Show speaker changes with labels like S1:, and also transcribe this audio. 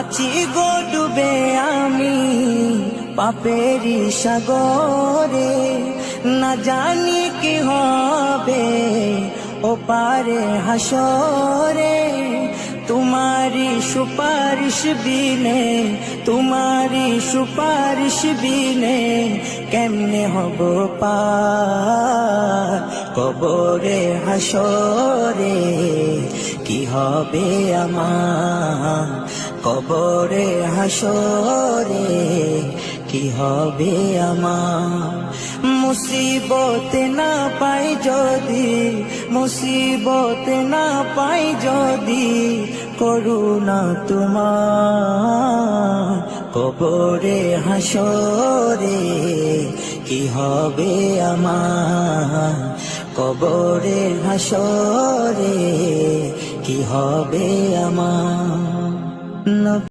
S1: আছি গো ডুবে আমি পাপেরি সাগরে, না জানি কি হবে ও পারে হাসরে। তোমারি সুপারিশ বিনে, তোমারি সুপারিশ বিনে কেমনে হব পার কবরে হাসরে। কি হবে আমার কবরে হাসরে, কি হবে আমার। মুসিবত না পাই যদি, মুসিবত না পাই যদি করুণা তোমার কবরে হাসরে। কি হবে আমার কবরে হাসরে, কি হবে আমার।